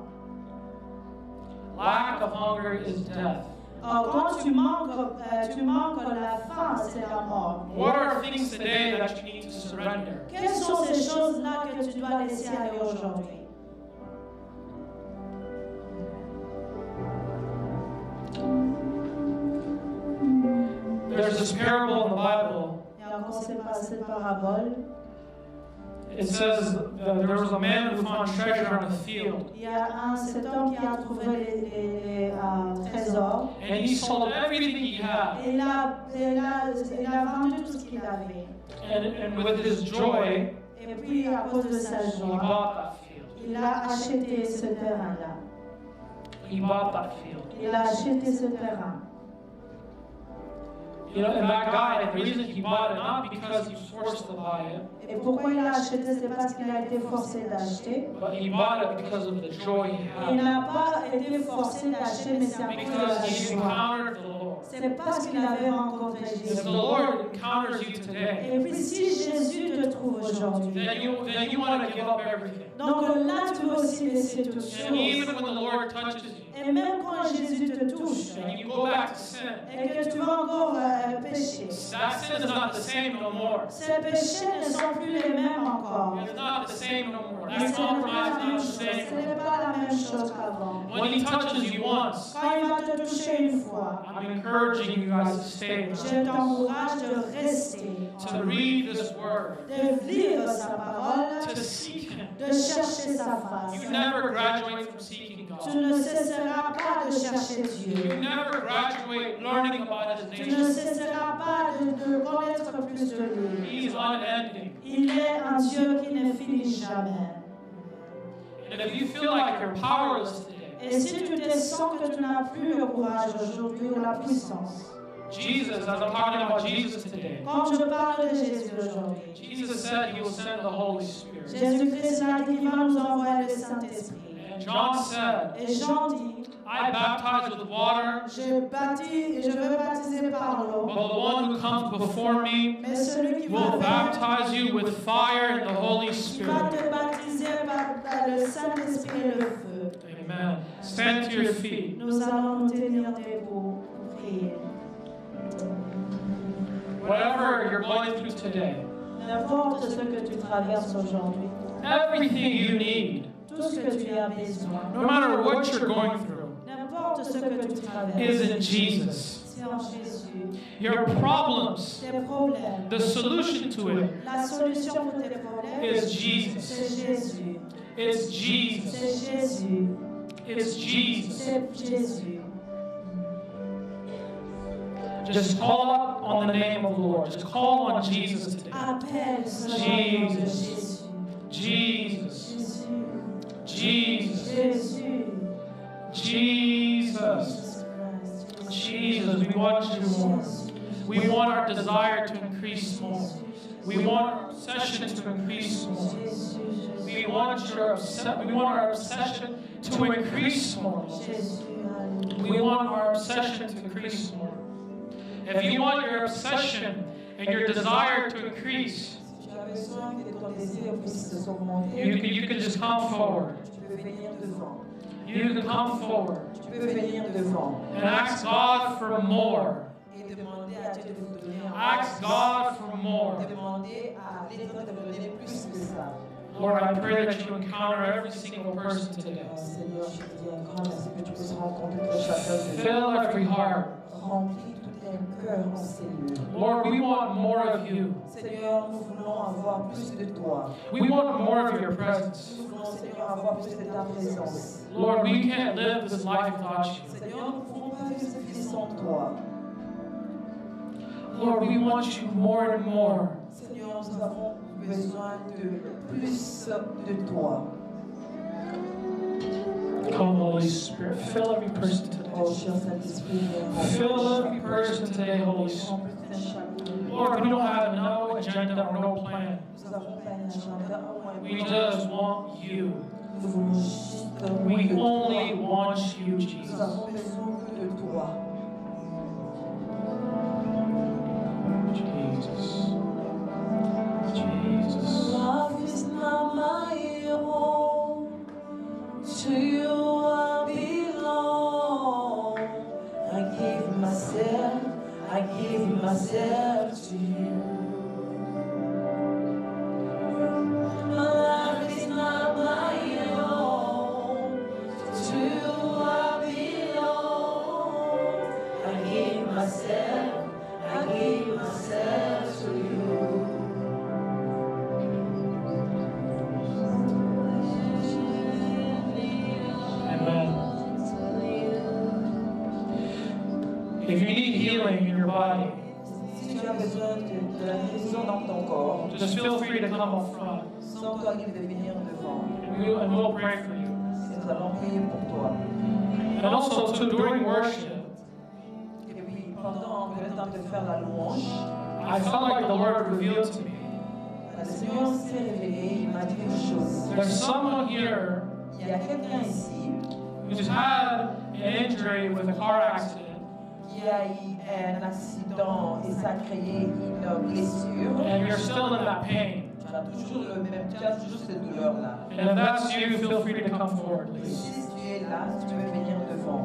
Lack of hunger is death. Quand tu manques la faim, c'est la mort. What are things today that you need to surrender? Quelles sont ces choses-là que tu dois laisser aller aujourd'hui? There's this parable in the Bible. Il y a encore cette parabole. It says that there was a man who found treasure in a field, Il y a cet homme qui a trouvé les trésors. and he sold everything he had. Et il a vendu tout ce qu'il avait. And with his joy, Et puis, à cause de sa he joie, bought that field. il a acheté ce terrain-là. He bought that field. Il a acheté ce terrain. You know, and that guy, the reason he bought it, not because he was forced to buy it, Et pourquoi il a acheté? C'est parce qu'il a été forcé d'acheter. but he bought it because of the joy he Il had. n'a pas été forcé d'acheter, mais c'est à cause de Because la he joie. encountered the Lord. C'est parce qu'il avait rencontré If Jésus. the Lord encounters you today, Et puis si Jésus te trouve aujourd'hui, then you want to give up everything. donc là tu veux aussi laisser toutes And choses. even when the Lord touches you, Et même quand Jésus te touche, and you go back to sin, et que tu vas encore pécher, that sin is not the same no more. ces péchés ne sont plus les mêmes encore. It's not the same no more. Ce That n'est pas compromise la même not the chose. Ce same. n'est pas la même chose qu'avant. When He touches you once, Quand il va te toucher une fois, I'm encouraging you guys to stay, je t'encourage de rester, to read this word, de lire sa parole, to seek Him. de chercher sa face. You never graduate from seeking Tu God. ne cesseras pas de chercher You Dieu. never graduate learning about His Tu ne nature. cesseras pas de connaître plus de lui. He's unending. Il est un Dieu qui ne finit jamais. And if you feel like you're powerless today, Et si tu te sens que tu n'as plus le courage aujourd'hui ou la puissance, Jesus, as I'm talking about Jesus today, quand je parle de Jésus aujourd'hui, Jesus said He will send the Holy Spirit. Jésus-Christ a dit qu'il va nous envoyer le Saint-Esprit. And John said, Et Jean dit, I baptize with water, je veux baptiser par but l'eau, the one who comes before me mais celui qui va will venir, baptize you with fire and the Holy il va Spirit. te baptiser par le Saint-Esprit et le feu. Amen. Stand to your feet. Nous allons nous tenir debout pour prier. Whatever you're going through today, N'importe ce que tu traverses aujourd'hui, everything you need, tout ce que tu as besoin, no matter what you're going through, n'importe ce que tu is traverses, in Jesus. c'est en Jésus. Your problems, Tes problèmes, the solution to it la solution pour tes problèmes, is Jesus. c'est Jésus. It's Jesus. C'est Jésus. It's Jesus. C'est Jésus. Just call up on the name of the Lord. Just call on Jesus today. Appelle ce nom de Jésus. Jesus. Jésus. Jesus. Jésus. Jesus. Jesus, we want you more. We want our desire to increase more. We want our obsession to increase more. We want our obsession to increase more. We want our obsession to increase more. If you want your obsession and your desire to increase, Tu as besoin que ton ton désir puisse s'augmenter, You can just come forward. tu peux venir devant. You can come forward Tu peux venir devant and ask God for more. et demander à Dieu de vous donner Ask God for more. Demander à l'Éternel de vous donner plus que ça. Lord, I pray that you encounter every single person today. Seigneur, je te dis un grand merci que tu puisses rencontrer chacun de nous. Fill every heart. Remplis tout un cœur en Seigneur. Lord, we want more of you. Seigneur, nous voulons avoir plus de toi. We want more of your presence. Nous voulons, Seigneur, avoir plus de ta présence. Lord, we can't live this life without you. Seigneur, nous ne pouvons pas vivre cette vie sans toi. Lord, we want you more and more. Seigneur, nous avons besoin de plus de toi. Come, Holy Spirit, fill every person Oh, today. cher Saint-Esprit, Fill every person today, Holy Spirit. Lord, we don't have no agenda or no plan. Nous n'avons pas un agenda, We just want you. nous voulons juste We only want you, Nous Jesus. avons besoin de toi. Jesus. Jesus. Love is not my own. To you I belong. I give myself to you. My life is not my own. To you I belong. I give myself to you. Amen. If you need healing in your body, Si tu as besoin de la guérison dans ton corps, just feel free to come up front. sens-toi libre de venir devant. And we'll pray for you. Et nous allons prier pour toi. And also, too, during worship, Et puis, pendant le temps de faire la louange, I felt like the Lord revealed to me. le Seigneur s'est révélé, il m'a dit une chose. There's someone here Il y a quelqu'un ici who's had an injury with a car accident, qui a eu un accident et ça a créé une blessure. and you're still in that pain. Tu as toujours cette douleur-là. And if that's you, feel free to come forward, Et please. si tu es là, si tu veux venir devant.